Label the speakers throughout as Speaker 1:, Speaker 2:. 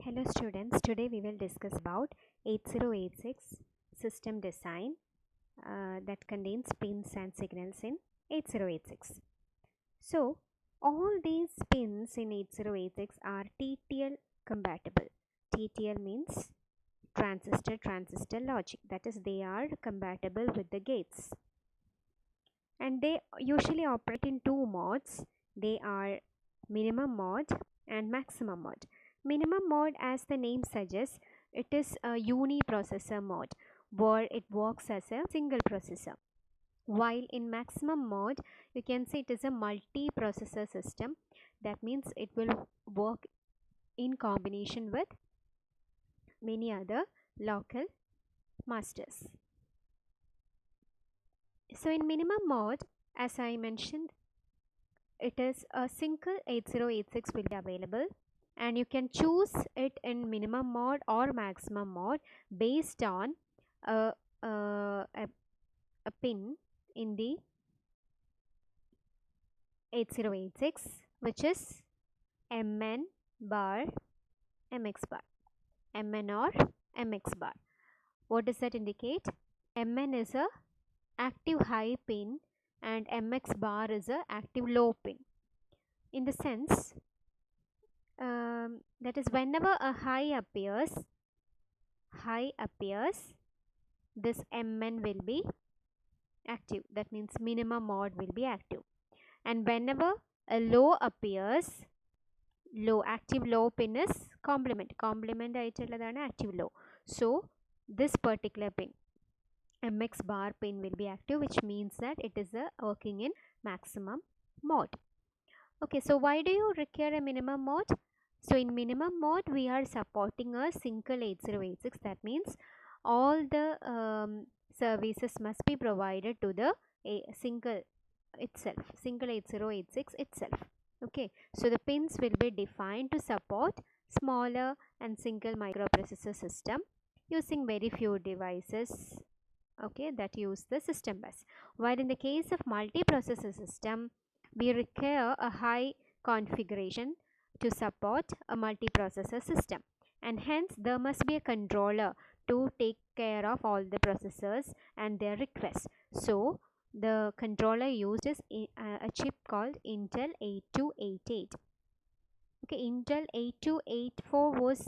Speaker 1: Hello students, today we will discuss about 8086 system design that contains pins and signals in 8086. So all these pins in 8086 are TTL compatible. TTL means transistor logic, that is they are compatible with the gates, and they usually operate in two modes. They are minimum mode and maximum mode. Minimum mode, as the name suggests, it is a uniprocessor mode where it works as a single processor, while in maximum mode you can say it is a multi-processor system. That means it will work in combination with many other local masters. So in minimum mode, as I mentioned, it is a single 8086 will be available, and you can choose it in minimum mode or maximum mode based on a, a, a, a pin in the 8086, which is MN bar, MX bar, MN or MX bar. What does that indicate? MN is a active high pin and MX bar is a active low pin. In the sense, that is whenever a high appears, this MN will be active. That means minimum mode will be active. And whenever a low appears, active low pin is complement ആയിട്ടുള്ളതാണ് active low. So this particular pin, MX bar pin, will be active, which means that it is working in maximum mode. Okay, so why do you require a minimum mode? So in minimum mode we are supporting a single 8086. That means all the services must be provided to the single 8086 itself. Okay, so the pins will be defined to support smaller and single microprocessor system using very few devices, okay, that use the system bus. While in the case of multiprocessor system, we require a high configuration to support a multiprocessor system, and hence there must be a controller to take care of all the processors and their requests. So the controller used is a chip called Intel 8288. Okay, Intel 8284 was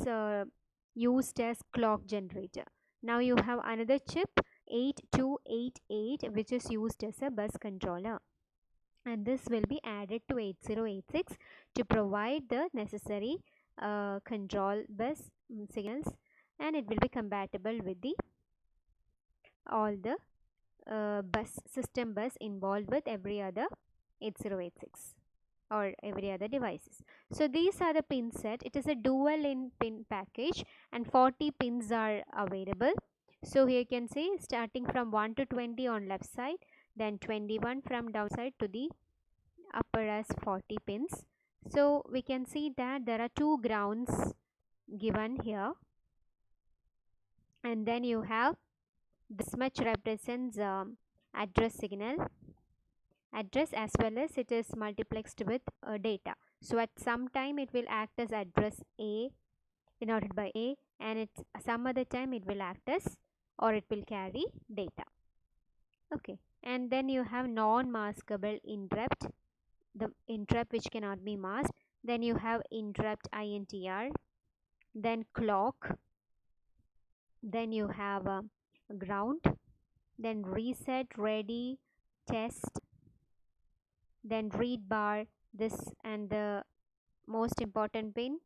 Speaker 1: used as clock generator. Now you have another chip 8288 which is used as a bus controller, and this will be added to 8086 to provide the necessary control bus signals, and it will be compatible with the all the system bus involved with every other 8086 or every other devices. So these are the pin set. It is a dual in pin package and 40 pins are available. So here you can see starting from 1 to 20 on left side, then 21 from downside to the upper as 40 pins. So we can see that there are two grounds given here, and then you have this much represents address signal, address, as well as it is multiplexed with data. So at some time it will act as address A denoted by A, and it's some other time it will act as, or it will carry data. Okay, and then you have non-maskable interrupt, the interrupt which cannot be masked. Then you have interrupt INTR, then clock, then you have ground, then reset, ready, test, then read bar, this, and the most important pin,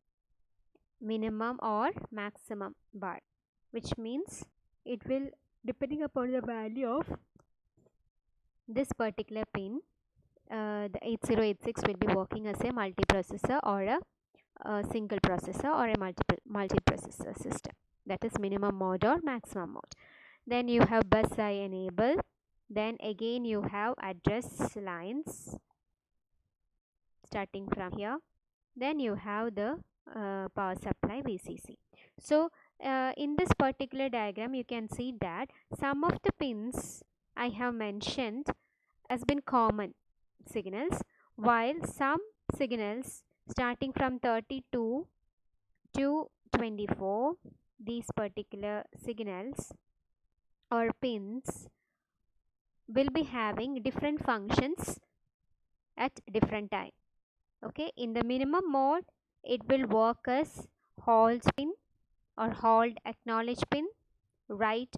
Speaker 1: minimum or maximum bar, which means it will, depending upon the value of this particular pin, the 8086 will be working as a multiprocessor or a single processor or a multiprocessor system. That is minimum mode or maximum mode. Then you have bus I enable, then again you have address lines starting from here, then you have the power supply VCC. So in this particular diagram you can see that some of the pins I have mentioned has been common signals, while some signals starting from 32 to 24, these particular signals or pins will be having different functions at different time. Okay, in the minimum mode, it will work as hold pin or hold acknowledge pin, write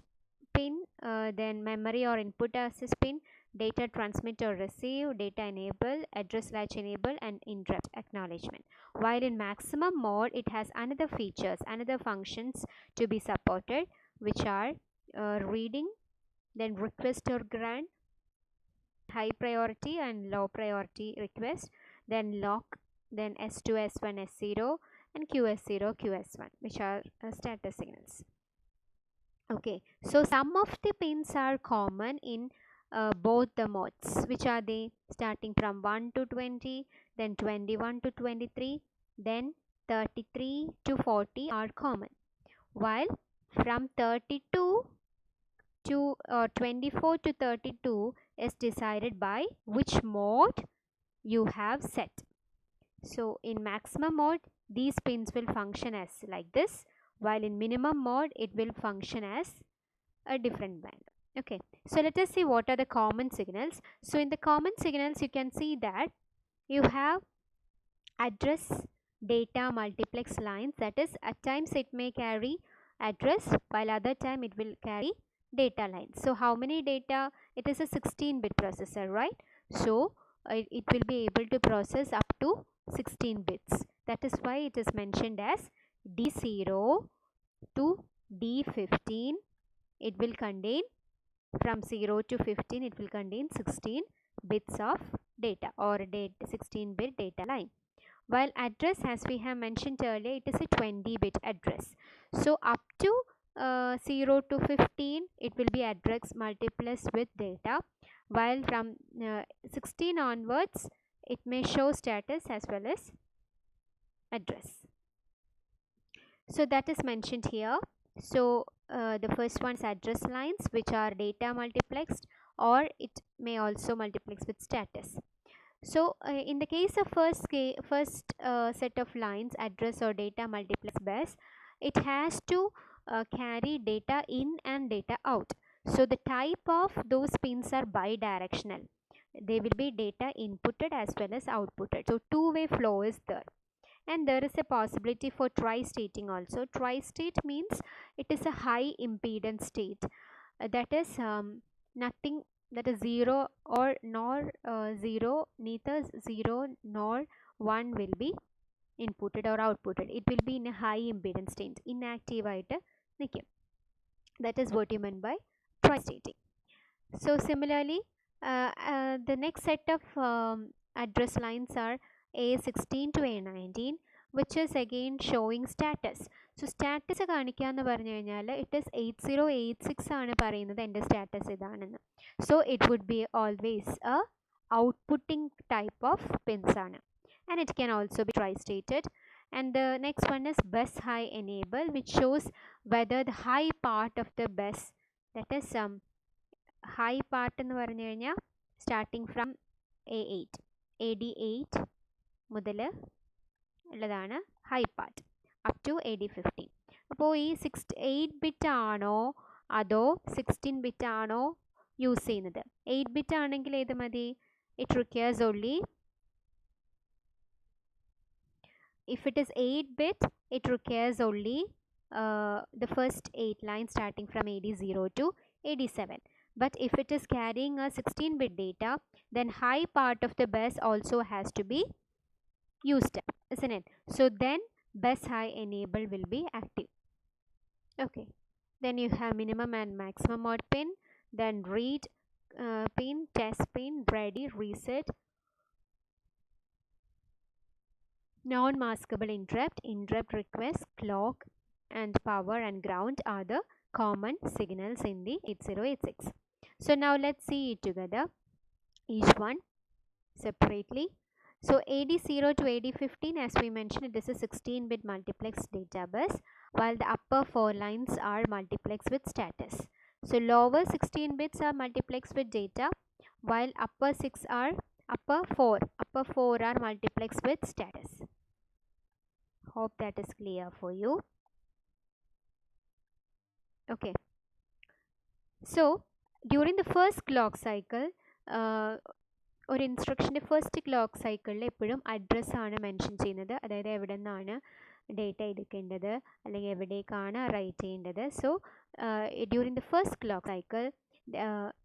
Speaker 1: pin, then memory or input access pin, data transmit or receive, data enable, address latch enable, and interrupt acknowledgement. While in maximum mode, it has another features, another functions to be supported, which are reading, then request or grant, high priority and low priority request, then lock, then S2, S1, S0, and QS0, QS1, which are status signals. Okay, so some of the pins are common in both the modes, which are they? Starting from 1 to 20, then 21 to 23, then 33 to 40 are common, while from 32 to 24 to 32 is decided by which mode you have set. So in maximum mode, these pins will function as like this, while in minimum mode, it will function as a different band. Okay, so let us see what are the common signals. So in the common signals, you can see that you have address data multiplex lines, that is at times it may carry address while other time it will carry data lines. So how many data? It is a 16-bit processor, right? So it will be able to process up to 16 bits. That is why it is mentioned as D0 to D15. It will contain, from 0 to 15, it will contain 16 bits of data or 16-bit data line. While address, as we have mentioned earlier, it is a 20-bit address. So up to 0 to 15, it will be address multiplex with data, while from 16 onwards, it may show status as well as address. So that is mentioned here. So the first one is address lines, which are data multiplexed, or it may also multiplex with status. So in the case of first set of lines, address or data multiplex bus, it has to carry data in and data out. So the type of those pins are bidirectional. They will be data inputted as well as outputted. So two-way flow is there. And there is a possibility for tri-stating also. Tri-state means it is a high impedance state. That is nothing, that is 0 or nor 0, neither 0 nor 1 will be inputted or outputted. It will be in a high impedance state, inactive ആയിട്ട് നിൽക്കും. That is what you meant by tri-stating. So similarly, the next set of address lines are A16 to A19, which is again showing status. So status കാണിക്കാന്ന് പറഞ്ഞു കഴിഞ്ഞാൽ it is 8086 ആണ് പറയുന്നത് എൻ്റെ status ഇതാണെന്ന്. So it would be always a outputting type of pins ആണ്. And it can also be tri-stated. And the next one is bus high enable, which shows whether the high part of the bus, that is high part എന്ന് പറഞ്ഞു കഴിഞ്ഞാൽ starting from A8 AD8 മുതൽ ഉള്ളതാണ് high part up to AD15. അപ്പോൾ ഈ 8 bit ആണോ അതോ 16 bit ആണോ യൂസ് ചെയ്യുന്നത്? 8 ബിറ്റ് ആണെങ്കിൽ ഏത് മതി? It requires only, if it is 8 bit, it requires only the first 8 lines starting from AD0 to AD7. But if it is carrying a 16-bit data, then high part of the bus also has to be used up, isn't it? So then bus high enable will be active. Okay. Then you have minimum and maximum mode pin, then read pin, test pin, ready, reset, non-maskable interrupt, interrupt request, clock, and power and ground are the common signals in the 8086. So now let's see it together, each one separately. So AD0 to AD15, as we mentioned, it is a 16-bit multiplex data bus, while the upper 4 lines are multiplex with status. So lower 16 bits are multiplex with data, while upper 4 are multiplex with status. Hope that is clear for you. Okay, so during the first clock cycle, ഒരു ഇൻസ്ട്രക്ഷൻ്റെ first clock സൈക്കിളിൽ എപ്പോഴും അഡ്രസ്സാണ് mention ചെയ്യുന്നത്, അതായത് എവിടെ നിന്നാണ് data എടുക്കേണ്ടത് അല്ലെങ്കിൽ എവിടേക്കാണ് റൈറ്റ് ചെയ്യേണ്ടത്. So during the first clock cycle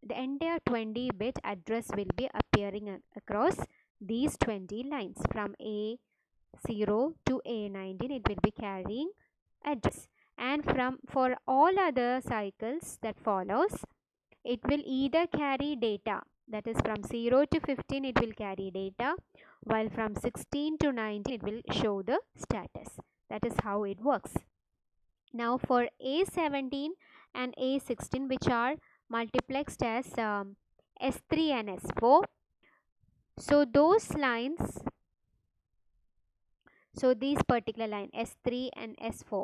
Speaker 1: the entire 20-bit address will be appearing across these 20 lines. From A0 to A19 it will be carrying address, and for all other cycles that follows, it will either carry data, that is from 0 to 15 it will carry data, while from 16 to 19 it will show the status. That is how it works. Now for A17 and A16, which are multiplexed as S3 and S4, so those lines, so these particular line S3 and S4,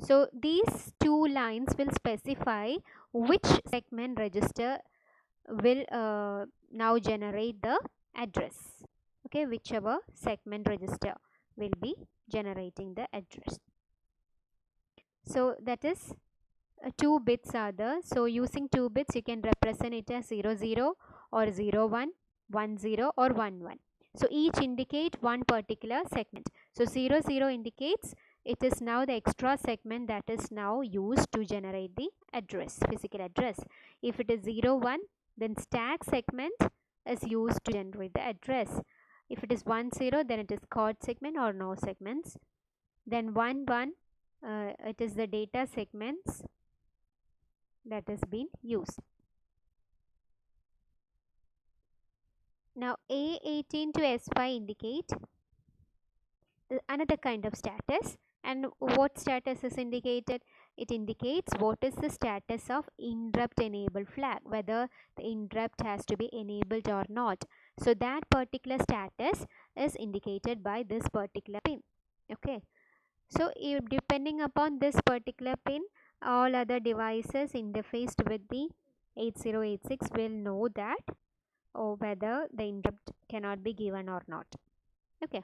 Speaker 1: so these two lines will specify which segment register will now generate the address. Okay, whichever segment register will be generating the address. So that is 2 bits are there. So using 2 bits you can represent it as 00 or 01, 10 or 11. So each indicate one particular segment. So 00 indicates it is now the extra segment that is now used to generate the address, physical address. If it is 01, then stack segment is used to generate the address. If it is 10, then it is chord segment or no segments. Then 11, it is the data segments that has been used. Now A18 to S5 indicate another kind of status. And what status is indicated? It indicates what is the status of interrupt enable flag, whether the interrupt has to be enabled or not. So that particular status is indicated by this particular pin. Okay, so depending upon this particular pin, all other devices interfaced with the 8086 will know that or whether the interrupt cannot be given or not. Okay,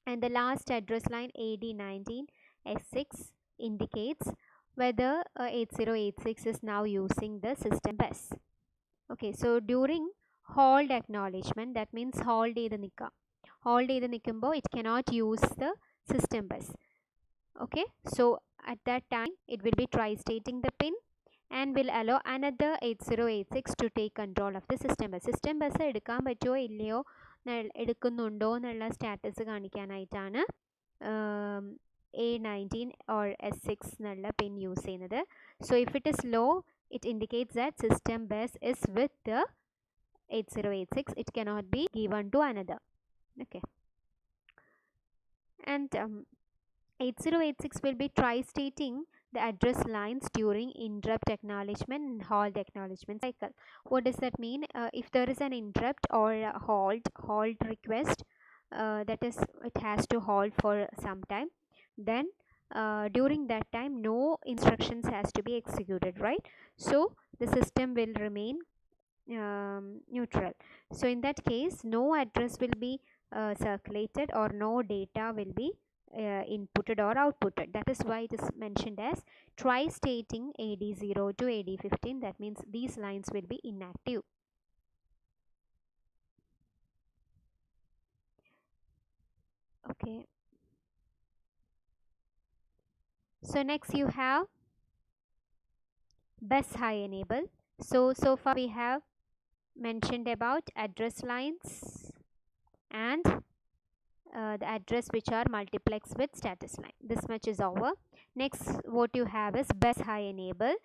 Speaker 1: and the last address line AD19 S6 indicates whether 8086 is now using the system bus. Okay, so during hold acknowledgement, that means hold ചെയ്ത് നിൽക്കുമ്പോൾ it cannot use the system bus. Okay, so at that time it will be tri-stating the pin and will allow another 8086 to take control of the system bus. System bus എടുക്കാൻ പറ്റുമോ ഇല്ലയോ എടുക്കുന്നുണ്ടോ എന്നുള്ള status കാണിക്കാനായിട്ടാണ് A19 or S6 എന്നുള്ള പിൻ use ചെയ്യുന്നത്. So if it is low, it indicates that system bus is with the 8086. It cannot be given to another. Okay, and 8086 will be tri-stating the address lines during interrupt acknowledgement and hold acknowledgement cycle. What does that mean? If there is an interrupt or a hold request, that is it has to hold for some time, then during that time no instructions has to be executed, right? So the system will remain neutral. So in that case no address will be circulated or no data will be inputted or outputted. That is why it is mentioned as tri-stating AD0 to AD15. That means these lines will be inactive. Okay, so next you have bus high enable. So far we have mentioned about address lines and the address which are multiplexed with status line. This much is over. Next what you have is bus high enable.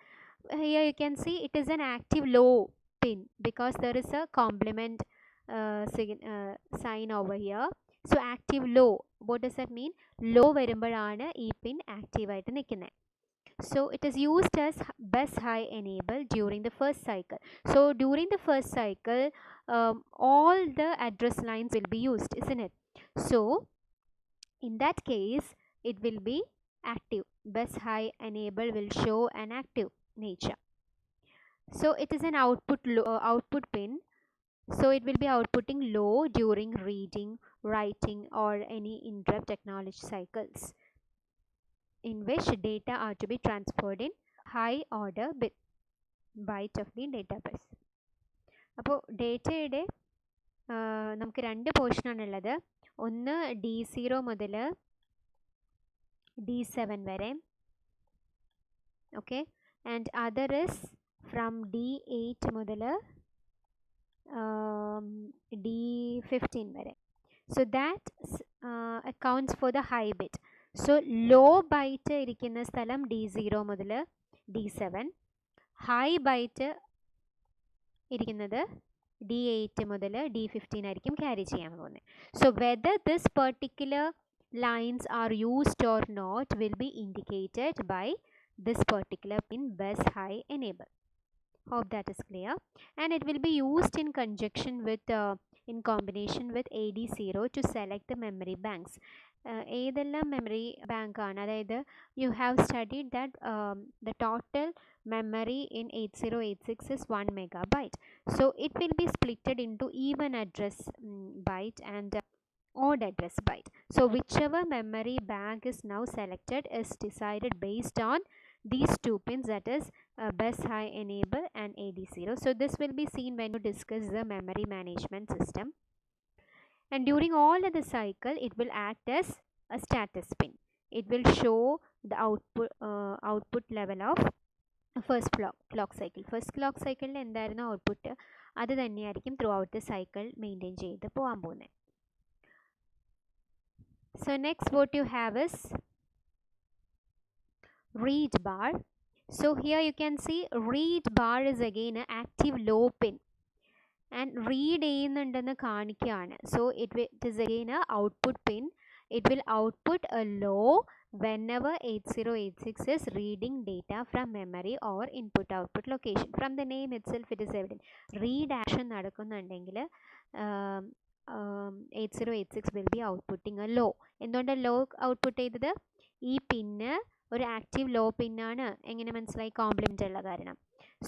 Speaker 1: Here you can see it is an active low pin because there is a complement sign over here. So active low, what does that mean? Low വരുമ്പോഴാണ് ഈ pin active ആയിട്ട് നിൽക്കുന്നത്. So it is used as bus high enable during the first cycle. So during the first cycle all the address lines will be used, isn't it? So in that case it will be active. Bus high enable will show an active nature. So it is an output pin. So it will be outputting low during reading, writing or any interrupt acknowledge cycles in which data are to be transferred in high order byte of the data bus. അപ്പോൾ ഡേറ്റയുടെ നമുക്ക് രണ്ട് പോർഷനാണുള്ളത്. ഒന്ന് D0 മുതൽ D7 വരെ, okay, and other is from D8 മുതൽ D15 വരെ. So that accounts for the high bit. So low byte ഇരിക്കുന്ന സ്ഥലം D0 മുതൽ D7, high byte ഇരിക്കുന്നത് D8 മുതൽ D15 ആയിരിക്കും ക്യാരി ചെയ്യാൻ പോകുന്നത്. So whether this particular lines are used or not will be indicated by this particular pin bus high enable. Hope that is clear. And it will be used in conjunction with in combination with AD0 to select the memory banks. ഏതെല്ലാം memory bank ആണ്, അതായത് you have studied that the total memory in 8086 is 1 megabyte. So it will be splitted into even address byte and odd address byte. So whichever memory bank is now selected is decided based on these two pins, that is bus high enable and AD0. So this will be seen when you discuss the memory management system. And during all of the cycle it will act as a status pin. It will show the output level of first clock cycle. First clock cycle എന്തായിരുന്നു output, അത് തന്നെയായിരിക്കും through out the cycle maintain ചെയ്ത് പോകാൻ പോകുന്നത്. So next what you have is read bar. So here you can see read bar is again an active low pin and read ചെയ്യുന്നുണ്ടെന്ന് കാണിക്കുകയാണ്. So it is again a output pin. It will output a low whenever 8086 is reading data from memory or input output location. From the name itself it is evident. Read action നടക്കുന്നുണ്ടെങ്കിൽ 8086 will be outputting a low. എന്തുകൊണ്ട് low output ചെയ്തത്? ഈ പിന്ന് ഒരു active law പിന്നാണ്. എങ്ങനെ മനസ്സിലായി? Compliment ഉള്ള കാരണം.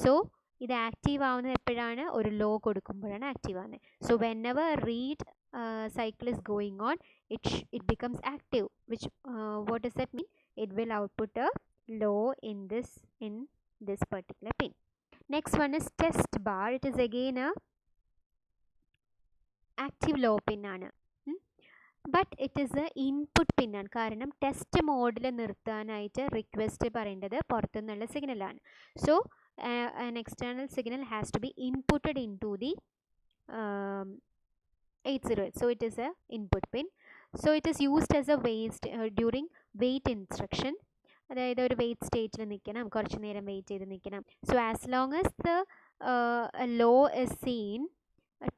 Speaker 1: So ഇത് ആക്റ്റീവ് ആവുന്നത് എപ്പോഴാണ്? ഒരു ലോ കൊടുക്കുമ്പോഴാണ് ആക്റ്റീവ് ആവുന്നത്. So whenever read cycle is going on, it becomes active, which what does that mean? It will output a low in this particular pin. Next one is test bar. It is again a active low pin ആണ്, but it is a input പിന്നാണ്. കാരണം test മോഡിൽ നിർത്താനായിട്ട് request പറയേണ്ടത് പുറത്തുനിന്നുള്ള സിഗ്നലാണ്. So an external signal has to be inputted into the 808. So it is a input pin. So it is used as a wait during wait instruction. അതായത് ഒരു wait സ്റ്റേറ്റിൽ നിൽക്കണം, കുറച്ച് നേരം വെയിറ്റ് ചെയ്ത് നിൽക്കണം. So as long as the low is seen,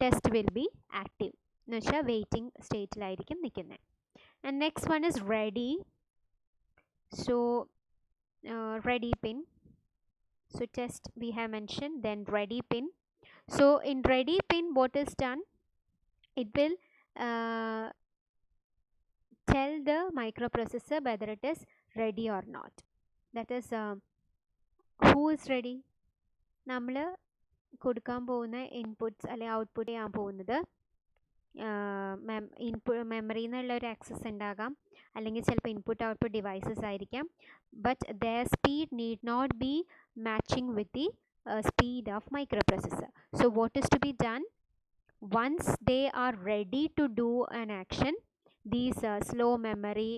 Speaker 1: test will be active എന്ന് വെച്ചാൽ വെയിറ്റിംഗ് സ്റ്റേറ്റിലായിരിക്കും നിൽക്കുന്നത്. And next one is ready. So ready pin. So test we have mentioned, then ready pin. So in ready pin what is done? It will tell the microprocessor whether it is ready or not. That is who is ready? നമ്മൾ കൊടുക്കാൻ പോകുന്ന inputs അല്ലെങ്കിൽ output ചെയ്യാൻ പോകുന്നത് മെമ്മറിയിൽ നിന്നുള്ള ഒരു access ഉണ്ടാകാം, അല്ലെങ്കിൽ ചിലപ്പോൾ ഇൻപുട്ട് ഔട്ട്പുട്ട് ഡിവൈസസ് ആയിരിക്കാം. But their speed need not be matching with the speed of microprocessor. So what is to be done? Once they are ready to do an action, these slow memory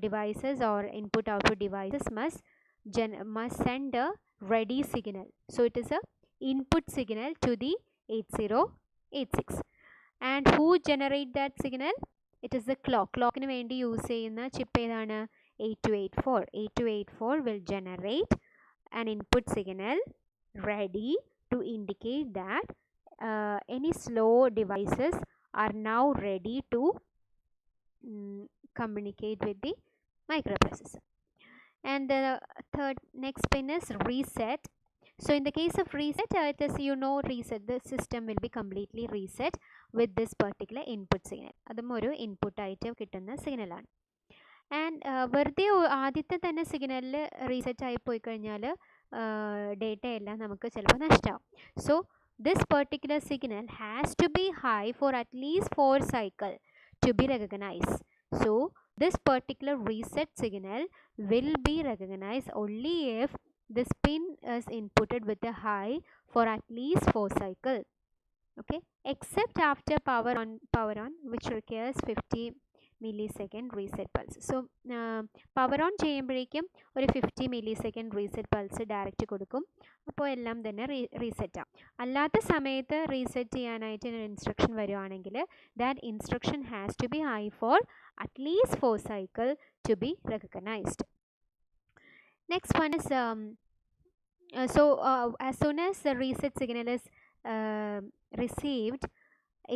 Speaker 1: devices or input output devices must send a ready signal. So it is a input signal to the 8086. And who generate that signal? It is the clock. Clockന് വേണ്ടി use ചെയ്യുന്ന chip ഏതാണ്? 8284. 8284 will generate an input signal ready to indicate that any slow devices are now ready to communicate with the microprocessor. And the next pin is reset. So in the case of reset, it is, reset, the system will be completely reset with this particular input signal. അതും ഒരു input ആയിട്ട് കിട്ടുന്ന സിഗ്നലാണ്. And വെറുതെ ആദ്യത്തെ തന്നെ സിഗ്നലിൽ reset ആയി പോയി കഴിഞ്ഞാൽ ഡേറ്റ എല്ലാം നമുക്ക് ചിലപ്പോൾ നഷ്ടമാവും. So this particular signal has to be high for at least 4 cycle to be recognized. So this particular reset signal will be recognized only if this pin is inputted with a high for at least 4 cycles. Okay, except after power on which requires 50 millisecond reset pulse. So power on ചെയ്യുമ്പോഴേക്കും ഒരു 50 millisecond reset pulse direct കൊടുക്കും. അപ്പോൾ എല്ലാം തന്നെ reset ആവും. അല്ലാത്ത സമയത്ത് reset ചെയ്യാനായിട്ട് ഒരു ഇൻസ്ട്രക്ഷൻ വരുവാണെങ്കിൽ that instruction has to be high for at least 4 cycle to be recognized. Next one is as soon as the reset signal is received,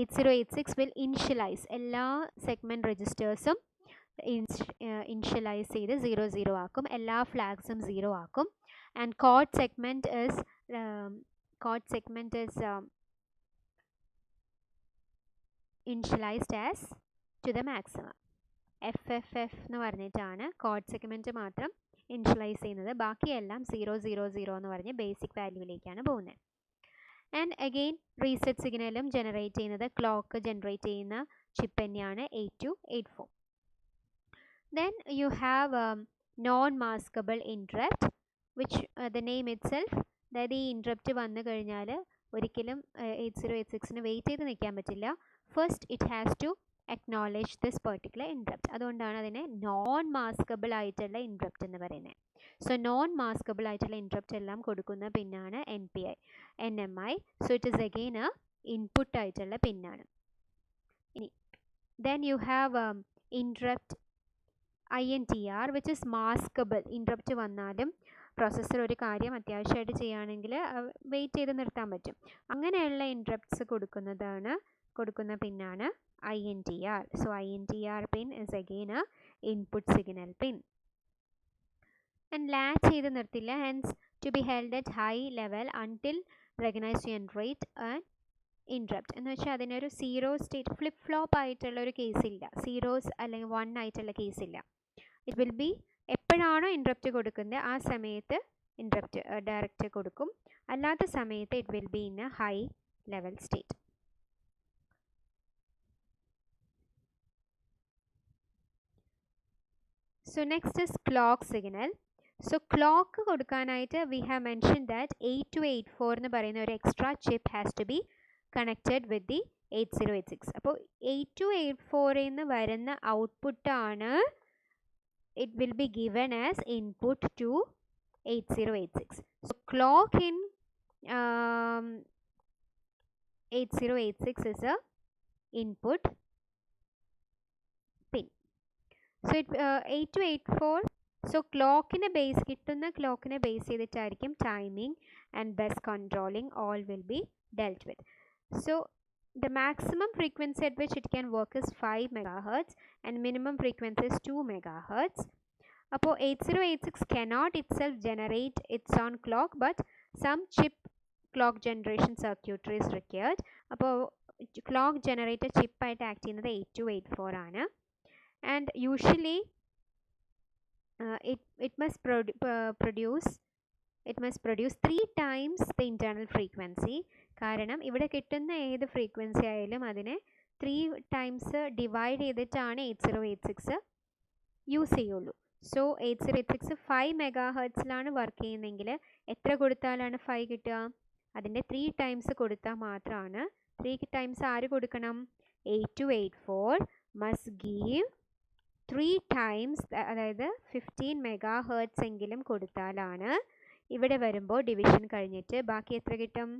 Speaker 1: 8086 will initialize എല്ലാ സെഗ്മെൻറ്റ് രജിസ്റ്റേഴ്സും ഇനിഷ്യലൈസ് ചെയ്ത് 00 ആക്കും. എല്ലാ ഫ്ലാഗ്സും 0 ആക്കും. And code segment is initialized as to the maximum. FFF എന്ന് പറഞ്ഞിട്ടാണ് code segment മാത്രം initialise ചെയ്യുന്നത്. ബാക്കിയെല്ലാം 000 എന്ന് പറഞ്ഞ് ബേസിക് വാല്യൂവിലേക്കാണ് പോകുന്നത്. ആൻഡ് അഗെയിൻ റീസെറ്റ് സിഗ്നലും ജനറേറ്റ് ചെയ്യുന്നത് ക്ലോക്ക് ജനറേറ്റ് ചെയ്യുന്ന ചിപ്പ് തന്നെയാണ് 8284. Then you have non-maskable interrupt, which the name itself, അതായത് ഈ ഇൻട്രപ്റ്റ് വന്നു കഴിഞ്ഞാൽ ഒരിക്കലും 8086ന് വെയിറ്റ് ചെയ്ത് നിൽക്കാൻ പറ്റില്ല. First it has to acknowledge this particular interrupt. അതുകൊണ്ടാണ് അതിനെ നോൺ മാസ്കബിൾ ആയിട്ടുള്ള ഇൻട്രപ്റ്റ് എന്ന് പറയുന്നത്. സോ നോൺ മാസ്കബിൾ ആയിട്ടുള്ള ഇൻട്രപ്റ്റ് എല്ലാം കൊടുക്കുന്ന പിന്നാണ് NMI. So it is again A input ആയിട്ടുള്ള പിന്നാണ്. ഇനി then you have interrupt INTR which is maskable. Interrupt വന്നാലും പ്രോസസ്സർ ഒരു കാര്യം അത്യാവശ്യമായിട്ട് ചെയ്യുകയാണെങ്കിൽ വെയിറ്റ് ചെയ്ത് നിർത്താൻ പറ്റും. അങ്ങനെയുള്ള ഇൻട്രപ്റ്റ്സ് കൊടുക്കുന്ന പിന്നാണ് INTR. So INTR pin is again a input signal pin. And latch ചെയ്ത് നിർത്തില്ല, hence to be held at high level until recognized to generate an interrupt. എന്ന് വെച്ചാൽ അതിനൊരു സീറോ സ്റ്റേറ്റ് ഫ്ലിപ്പ് ഫ്ലോപ്പ് ആയിട്ടുള്ള ഒരു കേസില്ല, സീറോസ് അല്ലെങ്കിൽ 1 ആയിട്ടുള്ള കേസില്ല. ഇറ്റ് വിൽ ബി എപ്പോഴാണോ interrupt കൊടുക്കുന്നത് ആ സമയത്ത് ഇൻട്രപ്റ്റ് ഡയറക്റ്റ് കൊടുക്കും. അല്ലാത്ത സമയത്ത് it will be in A high level state. So next is clock signal. So clock കൊടുക്കാനായിട്ട് we have mentioned that 8284 എന്ന് പറയുന്ന ഒരു extra chip has to be connected with the 8086. അപ്പോൾ 8284 നിന്ന് വരുന്ന ഔട്ട്പുട്ട് ആണ് it will be given as input to 8086. So clock in 8086 is a input pin. So 8284, so ക്ലോക്കിനെ base കിട്ടുന്ന ക്ലോക്കിനെ ബേസ് ചെയ്തിട്ടായിരിക്കും timing and bus controlling all will be dealt with. So the maximum frequency at which it can work is 5 megahertz and minimum frequency is 2 megahertz. അപ്പോൾ 8086 cannot itself generate its own clock, but some chip clock generation circuitry is required. അപ്പോൾ clock generator ചിപ്പായിട്ട് act ചെയ്യുന്നത് 8284 ആണ്. And usually it must produce 3 times the internal frequency. കാരണം ഇവിടെ കിട്ടുന്ന ഏത് frequency ആയാലും അതിനെ 3 times ഡിവൈഡ് ചെയ്തിട്ടാണ് 8086 യൂസ് ചെയ്യുള്ളൂ. സോ 8086 5 മെഗാഹെർട്സിലാണ് വർക്ക് ചെയ്യുന്നതെങ്കിൽ എത്ര കൊടുത്താലാണ് 5 കിട്ടുക? അതിൻ്റെ 3 times കൊടുത്താൽ മാത്രമാണ്. 3 times ആര് കൊടുക്കണം? 8284 must give 3 times, അതായത് 15 മെഗാഹെർട്സ് എങ്കിലും കൊടുത്താലാണ് ഇവിടെ വരുമ്പോൾ ഡിവിഷൻ കഴിഞ്ഞിട്ട് ബാക്കി എത്ര കിട്ടും?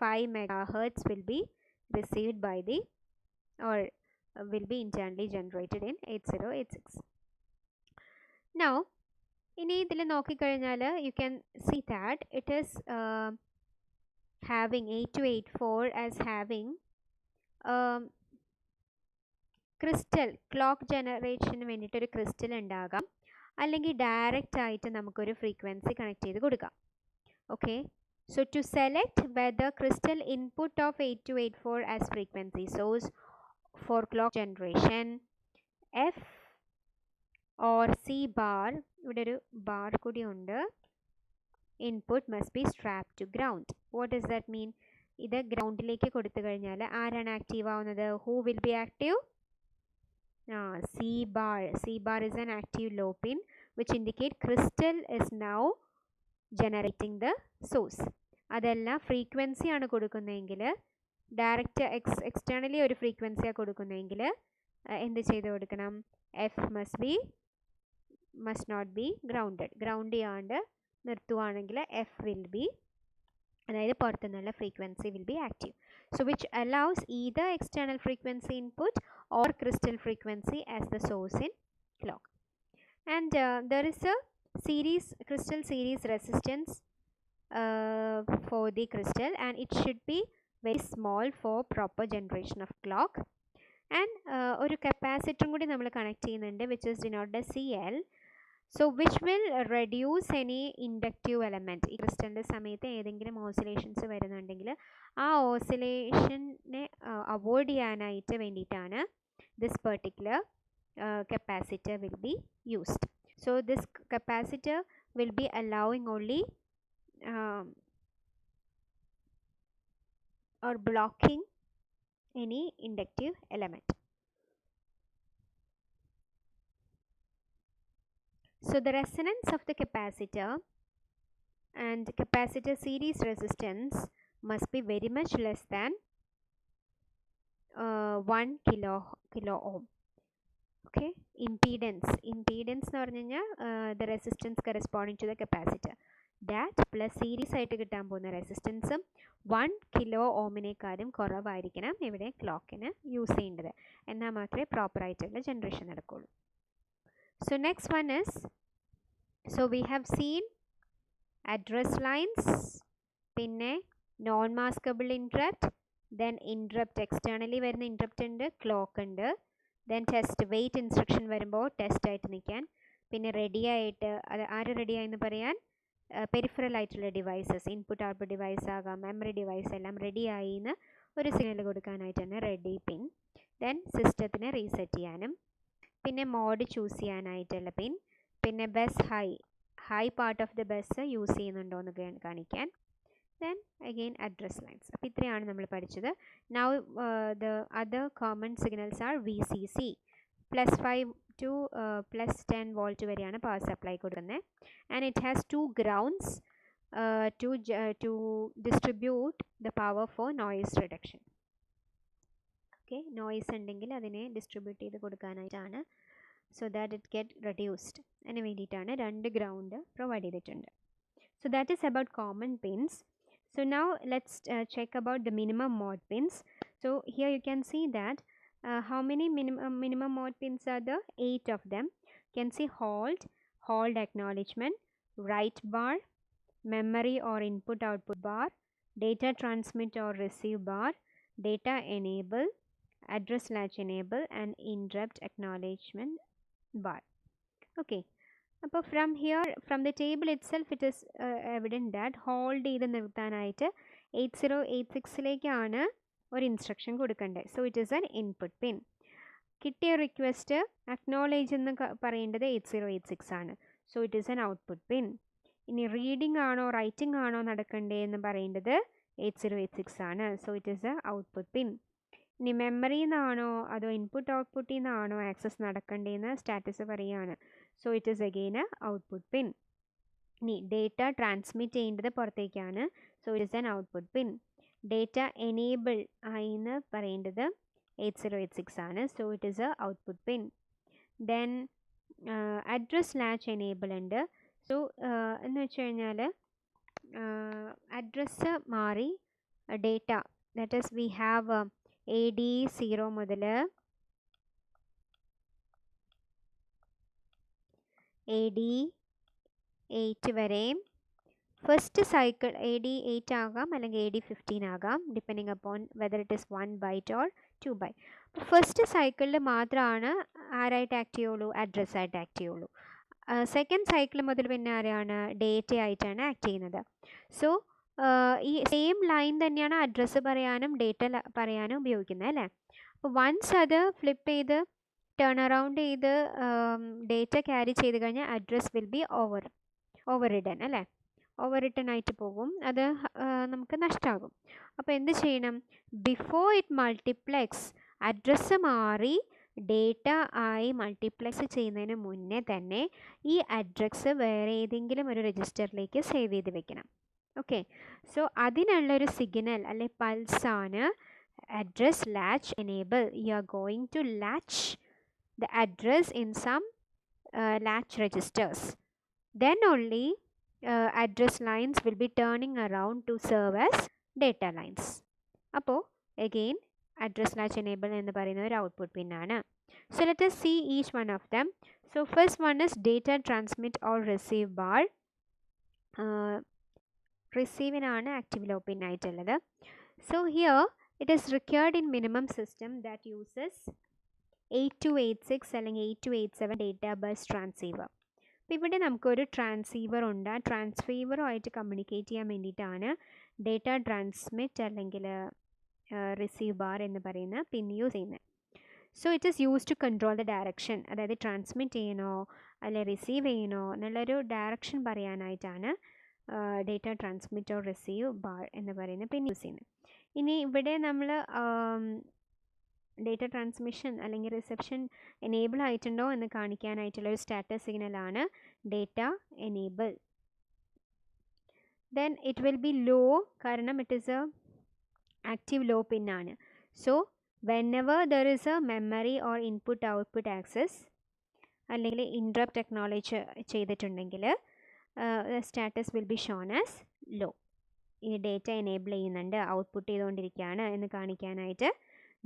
Speaker 1: 5 megahertz will be received by the or will be internally generated in 8086. Now ഇനി ഇതിൽ നോക്കിക്കഴിഞ്ഞാൽ you can see that it is having 8284 as having crystal clock ജനറേഷന് വേണ്ടിയിട്ടൊരു ക്രിസ്റ്റൽ ഉണ്ടാകാം, അല്ലെങ്കിൽ ഡയറക്റ്റ് ആയിട്ട് നമുക്കൊരു ഫ്രീക്വൻസി കണക്ട് ചെയ്ത് കൊടുക്കാം. Okay, so to select whether crystal input of 8284 as frequency source for clock generation, F or C bar, ഇവിടെ ഒരു ബാർ കൂടി ഉണ്ട്, input must be strapped to ground. What does that mean? ഇത് ഗ്രൗണ്ടിലേക്ക് കൊടുത്തു കഴിഞ്ഞാൽ ആരാണ് ആക്റ്റീവ് ആവുന്നത്? Who will be active? C bar. C bar is an active low pin which indicate crystal is now generating the source. അതല്ല frequency ആണ് കൊടുക്കുന്നതെങ്കിൽ direct externally ഒരു ഫ്രീക്വൻസിയാണ് കൊടുക്കുന്നതെങ്കിൽ എന്ത് ചെയ്ത് കൊടുക്കണം? F must not be grounded. Ground ചെയ്യാണ്ട് നിർത്തുവാണെങ്കിൽ F will be, അതായത് പുറത്തുനിന്നുള്ള frequency will be active. So which allows either external frequency input or crystal frequency as the source in clock. And there is a crystal series resistance for the crystal, and it should be very small for proper generation of clock. And ഒരു capacitor കൂടി നമ്മൾ connect ചെയ്യുന്നുണ്ട്, which is denoted as CL. So which will reduce any inductive element. ഈ ക്രിസ്റ്റലിൻ്റെ സമയത്ത് ഏതെങ്കിലും oscillations വരുന്നുണ്ടെങ്കിൽ ആ ഓസിലേഷനെ avoid ചെയ്യാനായിട്ട് വേണ്ടിയിട്ടാണ് this particular capacitor will be used. So this capacitor will be allowing only or blocking any inductive element. So the resonance of the capacitor and capacitor series resistance must be very much less than 1 kilo ohm. Okay, impedance എന്ന് പറഞ്ഞു കഴിഞ്ഞാൽ the resistance corresponding to the capacitor, that plus series ആയിട്ട് കിട്ടാൻ പോകുന്ന റെസിസ്റ്റൻസും 1 kilo ഓമിനേക്കാളും കുറവായിരിക്കണം ഇവിടെ ക്ലോക്കിന് use ചെയ്യേണ്ടത്. എന്നാൽ മാത്രമേ പ്രോപ്പർ ആയിട്ടുള്ള ജനറേഷൻ നടക്കുകയുള്ളൂ. So next one is, so we have seen address lines, പിന്നെ non maskable interrupt, then interrupt externally വരുന്ന ഇൻറ്ററപ്റ്റ് ഉണ്ട്, ക്ലോക്ക് ഉണ്ട്, then ടെസ്റ്റ് വെയിറ്റ് ഇൻസ്ട്രക്ഷൻ വരുമ്പോൾ ടെസ്റ്റ് ആയിട്ട് നിൽക്കാൻ, പിന്നെ റെഡി ആയിട്ട് അത് ആര് റെഡി ആയെന്ന് പറയാൻ പെരിഫറൽ ആയിട്ടുള്ള ഡിവൈസസ്, ഇൻപുട്ട് ഔട്ട്പുട്ട് ഡിവൈസ് ആകാം, മെമ്മറി ഡിവൈസ് എല്ലാം റെഡി ആയി എന്ന് ഒരു സിഗ്നൽ കൊടുക്കാനായിട്ടാണ് റെഡി പിൻ. ദെൻ സിസ്റ്റത്തിനെ റീസെറ്റ് ചെയ്യാനും, പിന്നെ മോഡ് ചൂസ് ചെയ്യാനായിട്ടുള്ള പിൻ, പിന്നെ bus high part of the bus use ചെയ്യുന്നുണ്ടോ എന്ന് കാണിക്കാൻ, then again address lines. അപ്പോൾ ഇത്രയാണ് നമ്മൾ പഠിച്ചത്. Now the other common signals are VCC, +5 to +10 volt വരെയാണ് പവർ സപ്ലൈ കൊടുക്കുന്നത്, and it has 2 grounds to distribute the power for noise reduction. Okay, noise ഉണ്ടെങ്കിൽ അതിനെ ഡിസ്ട്രിബ്യൂട്ട് ചെയ്ത് കൊടുക്കാനായിട്ടാണ്, so that it get reduced. അതിന് വേണ്ടിയിട്ടാണ് 2 ഗ്രൗണ്ട് പ്രൊവൈഡ് ചെയ്തിട്ടുണ്ട്. So that is about common pins. So now let's check about the minimum mode pins. So here you can see that how many minimum mode pins are there? 8 of them. You can see hold acknowledgement, write bar, memory or input output bar, data transmit or receive bar, data enable, address latch enable, and interrupt acknowledgement bar. Okay. അപ്പോൾ from the table itself it is evident that hold ചെയ്ത് നിർത്താനായിട്ട് 8086ലേക്കാണ് ഒരു instruction കൊടുക്കേണ്ടത്. So it is an input pin. കിട്ടിയ request acknowledge എന്ന് പറയേണ്ടത് 8086 ആണ്. So it is an output pin. ഇനി റീഡിംഗ് ആണോ റൈറ്റിംഗ് ആണോ നടക്കേണ്ടതെന്ന് പറയേണ്ടത് 8086 ആണ്. So it is a output pin. ഇനി മെമ്മറിയിൽ നിന്നാണോ അതോ ഇൻപുട്ട് ഔട്ട്പുട്ടിൽ നിന്നാണോ ആക്സസ് നടക്കേണ്ടതെന്ന് സ്റ്റാറ്റസ് പറയുകയാണ്. So it is again a output pin. ഇനി ഡേറ്റ ട്രാൻസ്മിറ്റ് ചെയ്യേണ്ടത് പുറത്തേക്കാണ്. So it is an output pin. Data enable ആയി എന്ന് പറയേണ്ടത് 8086 ആണ്. So it is a output pin. Then address latch enable ഉണ്ട്. സോ എന്ന് വെച്ച് കഴിഞ്ഞാൽ അഡ്രസ്സ് മാറി data, that is we have AD0 മുതൽ AD8 വരെയും ഫസ്റ്റ് സൈക്കിൾ AD8 ആകാം അല്ലെങ്കിൽ AD15 ആകാം, depending upon whether it is 1 byte or 2 byte. First സൈക്കിളിൽ മാത്രമാണ് ആരായിട്ട് ആക്ട് ചെയ്യുള്ളൂ? അഡ്രസ്സായിട്ട് ആക്ട് ചെയ്യുള്ളൂ. സെക്കൻഡ് സൈക്കിൾ മുതൽ പിന്നെ ആരാണ്? ഡേറ്റ ആയിട്ടാണ് ആക്ട് ചെയ്യുന്നത്. സോ ഈ സെയിം ലൈൻ തന്നെയാണ് അഡ്രസ്സ് പറയാനും ഡേറ്റ പറയാനും ഉപയോഗിക്കുന്നത് അല്ലേ. അപ്പോൾ വൺസ് അത് ഫ്ലിപ്പ് ചെയ്ത് ടേൺ അറൗണ്ട് ചെയ്ത് ഡേറ്റ ക്യാരി ചെയ്ത് കഴിഞ്ഞാൽ address will be overwritten അല്ലേ, ഓവർ റിട്ടൺ ആയിട്ട് പോകും, അത് നമുക്ക് നഷ്ടമാകും. അപ്പോൾ എന്ത് ചെയ്യണം? ബിഫോർ ഇറ്റ് മൾട്ടിപ്ലെക്സ് അഡ്രസ്സ് മാറി ഡേറ്റ ആയി മൾട്ടിപ്ലക്സ് ചെയ്യുന്നതിന് മുന്നേ തന്നെ ഈ അഡ്രസ്സ് വേറെ ഏതെങ്കിലും ഒരു രജിസ്റ്ററിലേക്ക് സേവ് ചെയ്ത് വെക്കണം. ഓക്കെ, സോ അതിനുള്ളൊരു സിഗ്നൽ അല്ലെ പൾസാണ് address latch enable. You are going to latch the address in some latch registers. Then only address lines will be turning around to serve as data lines. അപ്പോൾ again address latch enable എന്ന് പറയുന്ന ഒരു output pin ആണ്. So let us see each one of them. So first one is data transmit or receive bar. Receive-നാണ് active low pin ആയിട്ടുള്ളത്. So here it is required in minimum system that uses 8286 അല്ലെങ്കിൽ 8287 data bus transceiver. അപ്പോൾ ഇവിടെ നമുക്കൊരു transceiver ഉണ്ട്. ആ ട്രാൻസ്ഫീവറുമായിട്ട് communicate ചെയ്യാൻ വേണ്ടിയിട്ടാണ് data transmit അല്ലെങ്കിൽ റിസീവ് ബാർ എന്ന് പറയുന്ന പിൻ യൂസ് ചെയ്യുന്നത്. So it is use to control the direction, അതായത് ട്രാൻസ്മിറ്റ് ചെയ്യണോ അല്ലെ റിസീവ് ചെയ്യണോ എന്നുള്ളൊരു ഡയറക്ഷൻ പറയാനായിട്ടാണ് data transmit or receive bar എന്ന് പറയുന്ന പിൻ യൂസ് ചെയ്യുന്നത്. ഇനി ഇവിടെ നമ്മൾ ഡേറ്റ ട്രാൻസ്മിഷൻ അല്ലെങ്കിൽ റിസപ്ഷൻ എനേബിൾ ആയിട്ടുണ്ടോ എന്ന് കാണിക്കാനായിട്ടുള്ള ഒരു സ്റ്റാറ്റസ് സിഗ്നലാണ് data enable. Then it will be low, കാരണം it is a active low pin ആണ്. So whenever there is a memory or input output access അല്ലെങ്കിൽ ഇൻട്രപ്റ്റ് ടെക്നോളജി ചെയ്തിട്ടുണ്ടെങ്കിൽ status will be shown as low. ഈ data enable ചെയ്യുന്നുണ്ട്, output ചെയ്തുകൊണ്ടിരിക്കുകയാണ് എന്ന് കാണിക്കാനായിട്ട്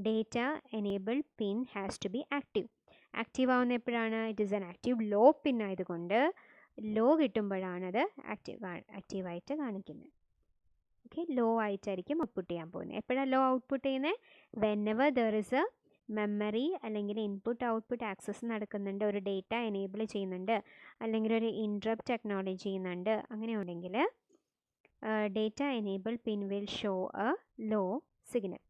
Speaker 1: data enabled pin has to be active. Active ആവുന്ന എപ്പോഴാണ്? It is an active low pin ആയതുകൊണ്ട് ലോ കിട്ടുമ്പോഴാണ് അത് ആക്റ്റീവായിട്ട് കാണിക്കുന്നത്. ഓക്കെ, ലോ ആയിട്ടായിരിക്കും ഔട്ട്പുട്ട് ചെയ്യാൻ പോകുന്നത്. എപ്പോഴാണ് ലോ ഔട്ട്പുട്ട് ചെയ്യുന്നത്? Whenever there is a memory അല്ലെങ്കിൽ ഇൻപുട്ട് ഔട്ട്പുട്ട് ആക്സസ് നടക്കുന്നുണ്ട്, ഒരു ഡേറ്റ എനേബിൾ ചെയ്യുന്നുണ്ട്, അല്ലെങ്കിൽ ഒരു ഇൻട്രപ്റ്റ് ടെക്നോളജി ചെയ്യുന്നുണ്ട്, അങ്ങനെ ഉണ്ടെങ്കിൽ data enable pin will show a low signal.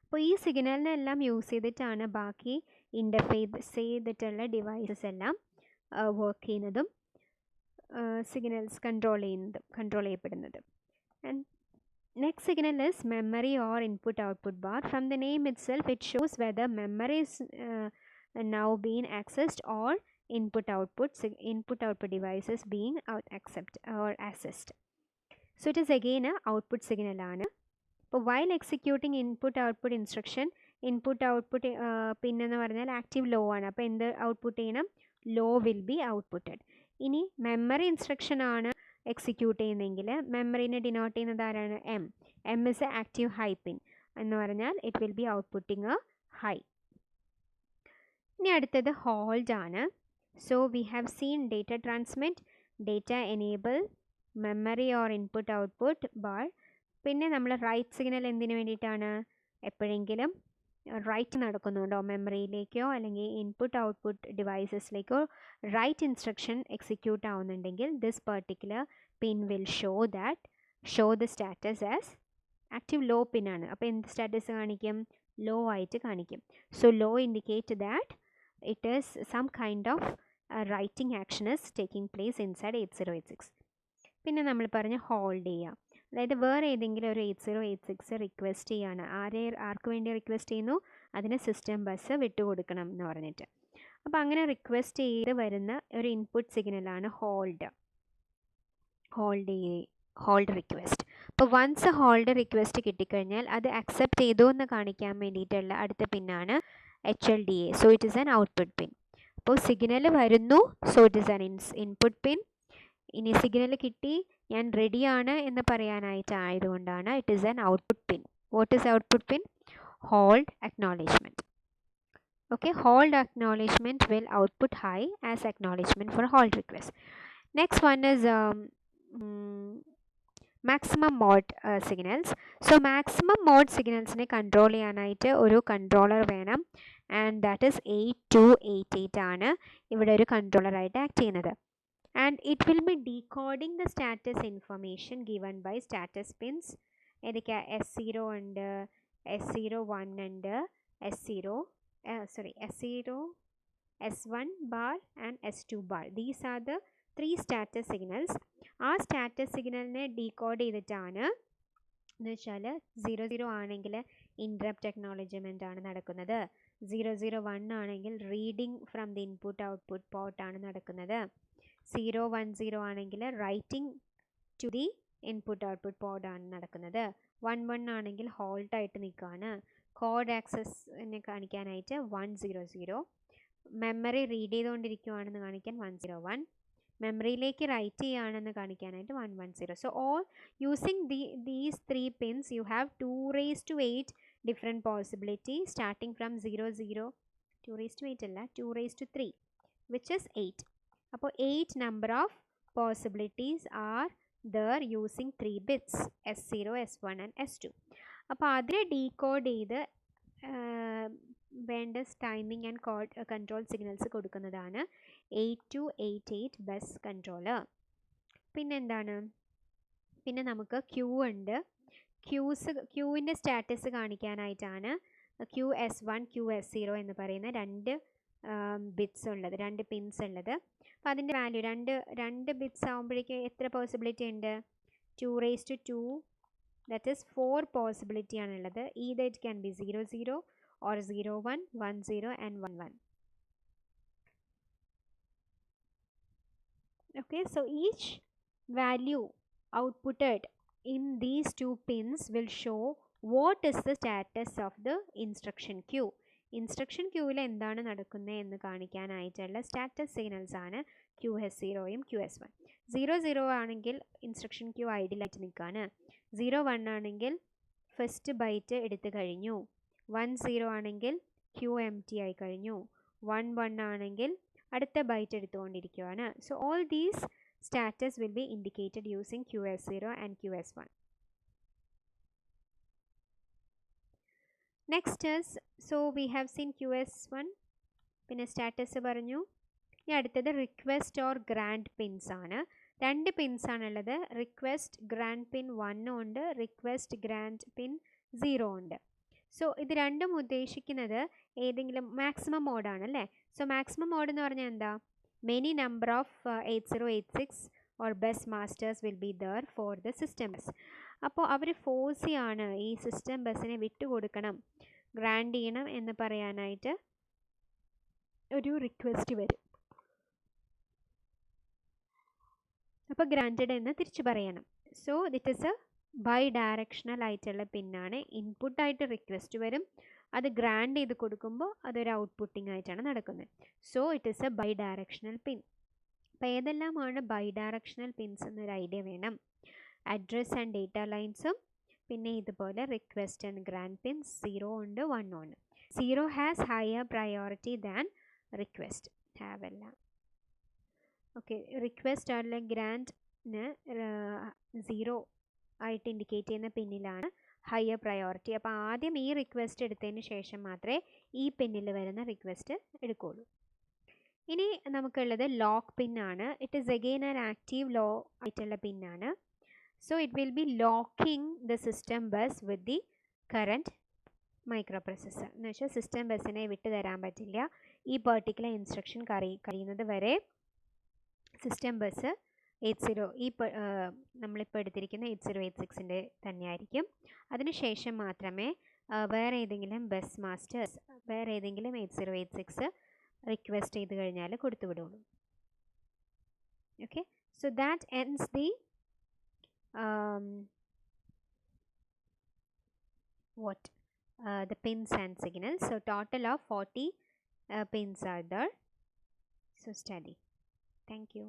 Speaker 1: അപ്പോൾ ഈ സിഗ്നലിനെല്ലാം യൂസ് ചെയ്തിട്ടാണ് ബാക്കി ഇൻ്റർഫേസ് ചെയ്തിട്ടുള്ള ഡിവൈസസ് എല്ലാം വർക്ക് ചെയ്യുന്നതും സിഗ്നൽസ് കൺട്രോൾ ചെയ്യപ്പെടുന്നതും. And next signal is memory or input output bar. From the name itself it shows whether memory is now being accessed or input output devices being accept or accessed. So it is again a output signal ആണ്. അപ്പോൾ while executing input output instruction, input output പിൻ എന്ന് പറഞ്ഞാൽ active law ആണ്. അപ്പോൾ എന്ത് output ചെയ്യണം? Low will be outputted. ഇനി memory instruction ആണ് എക്സിക്യൂട്ട് ചെയ്യുന്നതെങ്കിൽ മെമ്മറിനെ ഡിനോട്ട് ചെയ്യുന്നത് ആരാണ്? M is a active high pin എന്ന് പറഞ്ഞാൽ it will be outputting a high. ഇനി അടുത്തത് ഹോൾഡ് ആണ്. So we have seen data transmit, data enable, memory or input output bar. പിന്നെ നമ്മൾ റൈറ്റ് സിഗ്നൽ എന്തിനു വേണ്ടിയിട്ടാണ്? എപ്പോഴെങ്കിലും റൈറ്റ് നടക്കുന്നുണ്ടോ മെമ്മറിയിലേക്കോ അല്ലെങ്കിൽ ഇൻപുട്ട് ഔട്ട്പുട്ട് ഡിവൈസസിലേക്കോ റൈറ്റ് ഇൻസ്ട്രക്ഷൻ എക്സിക്യൂട്ട് ആവുന്നുണ്ടെങ്കിൽ this particular pin will show the status as active low pin ആണ്. അപ്പോൾ എന്ത് സ്റ്റാറ്റസ് കാണിക്കും? ലോ ആയിട്ട് കാണിക്കും. So low indicate that it is some kind of writing action is taking place inside 8086. പിന്നെ നമ്മൾ പറഞ്ഞ ഹോൾഡ് ചെയ്യാം, അതായത് വേറെ ഏതെങ്കിലും ഒരു 8086 റിക്വസ്റ്റ് ചെയ്യാണ്. ആർക്ക് വേണ്ടി റിക്വസ്റ്റ് ചെയ്യുന്നു? അതിന് സിസ്റ്റം ബസ് വിട്ടുകൊടുക്കണം എന്ന് പറഞ്ഞിട്ട്. അപ്പോൾ അങ്ങനെ റിക്വസ്റ്റ് ചെയ്ത് വരുന്ന ഒരു ഇൻപുട്ട് സിഗ്നലാണ് ഹോൾഡ് റിക്വസ്റ്റ്. അപ്പോൾ വൺസ് ഹോൾഡ് റിക്വസ്റ്റ് കിട്ടിക്കഴിഞ്ഞാൽ അത് അക്സെപ്റ്റ് ചെയ്തു എന്ന് കാണിക്കാൻ വേണ്ടിയിട്ടുള്ള അടുത്ത പിന്നാണ് HLDA. So it is an output pin. അപ്പോൾ സിഗ്നൽ വരുന്നു, so it is an input pin. ഇനി സിഗ്നൽ കിട്ടി, ഞാൻ റെഡിയാണ് എന്ന് പറയാനായിട്ടായതുകൊണ്ടാണ് it is an output pin. What is output pin? Hold acknowledgement. Okay, hold acknowledgement will output high as acknowledgement for hold request. Next one is maximum mode signals. So maximum mode സിഗ്നൽസിനെ control ചെയ്യാനായിട്ട് ഒരു controller വേണം. And that is 8288 ആണ് ഇവിടെ ഒരു കൺട്രോളറായിട്ട് act ചെയ്യുന്നത്. And it will be decoding the status information given by status pins. ഏതൊക്കെയാ? S0 ഉണ്ട്, S01 ഉണ്ട്, S0, S1 bar and S2 bar. These are the 3 status signals. ആ സ്റ്റാറ്റസ് സിഗ്നലിനെ ഡീകോഡ് ചെയ്തിട്ടാണ് എന്ന് വെച്ചാൽ 00 ആണെങ്കിൽ ഇൻട്രപ്റ്റ് അക്നോളജ്മെൻ്റ് ആണ് നടക്കുന്നത്, 001 ആണെങ്കിൽ reading from the input output പോർട്ടാണ് നടക്കുന്നത്. 010 ആണെങ്കിൽ writing to the input output പോർട്ടാണ് നടക്കുന്നത്. 11 ആണെങ്കിൽ ഹോൾട്ടായിട്ട് നിൽക്കുകയാണ്. കോഡ് ആക്സസിനെ കാണിക്കാനായിട്ട് 100. മെമ്മറി റീഡ് ചെയ്തുകൊണ്ടിരിക്കുകയാണെന്ന് കാണിക്കാൻ 101. മെമ്മറിയിലേക്ക് റൈറ്റ് ചെയ്യുകയാണെന്ന് കാണിക്കാനായിട്ട് 110. So all using these 3 pins you have 2⁸ different possibilities starting from 00. 2⁸ അല്ല 2⁵, which is 8. അപ്പോൾ 8 number of possibilities are there using 3 bits S0, S1 and S2. അപ്പോൾ അതിനെ ഡീകോഡ് ചെയ്ത് വേണ്ട ടൈമിംഗ് ആൻഡ് കൺട്രോൾ സിഗ്നൽസ് കൊടുക്കുന്നതാണ് 8288 ബസ് കൺട്രോളർ. പിന്നെന്താണ്, പിന്നെ നമുക്ക് ക്യൂ ഉണ്ട്. ക്യൂവിൻ്റെ സ്റ്റാറ്റസ് കാണിക്കാനായിട്ടാണ് QS1 QS0 എന്ന് പറയുന്ന 2 ബിറ്റ്സ് ഉള്ളത്, 2 പിൻസ് ഉള്ളത്. അപ്പോൾ അതിൻ്റെ വാല്യൂ രണ്ട് ബിറ്റ്സ് ആകുമ്പോഴേക്കും എത്ര പോസിബിലിറ്റി ഉണ്ട്? 2⁵2, ദാറ്റ് ഈസ് 4 പോസിബിലിറ്റി ആണുള്ളത്. either it can be 00 or 01, 10 and 11. Okay, so each value outputted in these 2 pins will show what is the status of the instruction queue. Instruction ക്യൂവിൽ എന്താണ് നടക്കുന്നത് എന്ന് കാണിക്കാനായിട്ടുള്ള status signals ആണ് QS0യും QS1. 00 ആണെങ്കിൽ instruction Q ഐഡിയലായിട്ട് നിൽക്കുകയാണ്. 01 ആണെങ്കിൽ first byte എടുത്തു കഴിഞ്ഞു. 10 ആണെങ്കിൽ ക്യൂ empty ആയി കഴിഞ്ഞു. 11 ആണെങ്കിൽ അടുത്ത ബൈറ്റ് എടുത്തുകൊണ്ടിരിക്കുകയാണ്. So all these status will be indicated using QS0 and QS1. Next is, so we have seen QS1, പിന്നെ സ്റ്റാറ്റസ് പറഞ്ഞു. ഇനി അടുത്തത് റിക്വസ്റ്റ് ഓർ ഗ്രാൻഡ് പിൻസ് ആണ്. 2 പിൻസ് ആണുള്ളത്. റിക്വസ്റ്റ് ഗ്രാൻഡ് പിൻ 1 ഉണ്ട്, റിക്വസ്റ്റ് ഗ്രാൻഡ് പിൻ 0 ഉണ്ട്. സോ ഇത് രണ്ടും ഉദ്ദേശിക്കുന്നത് ഏതെങ്കിലും മാക്സിമം മോഡാണ് അല്ലേ. സോ മാക്സിമം മോഡ് എന്ന് പറഞ്ഞാൽ എന്താ? Many number of 8086 or bus masters will be there for the system bus. അപ്പോൾ അവർ ഫോഴ്സ് ചെയ്യാണ് ഈ സിസ്റ്റം ബസ്സിനെ വിട്ടുകൊടുക്കണം, ഗ്രാൻഡ് ചെയ്യണം എന്ന് പറയാനായിട്ട് ഒരു റിക്വസ്റ്റ് വരും. അപ്പോൾ ഗ്രാൻറ്റഡ് എന്ന് തിരിച്ചു പറയണം. So it is a bidirectional ആയിട്ടുള്ള പിന്നാണ്. ഇൻപുട്ടായിട്ട് റിക്വസ്റ്റ് വരും, അത് ഗ്രാൻഡ് ചെയ്ത് കൊടുക്കുമ്പോൾ അതൊരു ഔട്ട്പുട്ടിംഗ് ആയിട്ടാണ് നടക്കുന്നത്. So it is a bidirectional pin. അപ്പോൾ ഏതെല്ലാമാണ് ബൈ ഡയറക്ഷണൽ പിൻസ് എന്നൊരു ഐഡിയ വേണം. അഡ്രസ് ആൻഡ് ഡേറ്റ ലൈൻസും പിന്നെ ഇതുപോലെ റിക്വസ്റ്റ് ആൻഡ് ഗ്രാൻഡ് പിൻസ് 0 ഉണ്ട്, 1 ഉണ്ട്. 0 has higher priority than request. Have അല്ല. ഓക്കെ, റിക്വസ്റ്റ് അല്ലെങ്കിൽ ഗ്രാൻഡിന് 0 ആയിട്ട് ഇൻഡിക്കേറ്റ് ചെയ്യുന്ന പിന്നിലാണ് ഹയർ പ്രയോറിറ്റി. അപ്പോൾ ആദ്യം ഈ റിക്വസ്റ്റ് എടുത്തതിന് ശേഷം മാത്രമേ ഈ പിന്നിൽ വരുന്ന റിക്വസ്റ്റ് എടുക്കുകയുള്ളൂ. ഇനി നമുക്കുള്ളത് ലോക്ക് പിന്നാണ്. It is again an active low ആയിട്ടുള്ള പിന്നാണ്. So it will be locking the system bus with the current microprocessor. എന്ന് വെച്ചാൽ സിസ്റ്റം ബസ്സിനെ വിട്ടു തരാൻ പറ്റില്ല. ഈ പെർട്ടിക്കുലർ ഇൻസ്ട്രക്ഷൻ കഴിയുന്നത് വരെ സിസ്റ്റം ബസ് 80 ഈ നമ്മളിപ്പോൾ എടുത്തിരിക്കുന്ന 8086ൻ്റെ തന്നെയായിരിക്കും. അതിനുശേഷം മാത്രമേ വേറെ ഏതെങ്കിലും ബസ് മാസ്റ്റേഴ്സ് വേറെ ഏതെങ്കിലും 8086 റിക്വസ്റ്റ് ചെയ്ത് കഴിഞ്ഞാൽ കൊടുത്തു വിടുള്ളൂ. Okay, so that ends the the pins and signals. So total of 40 pins are there. So study. Thank you.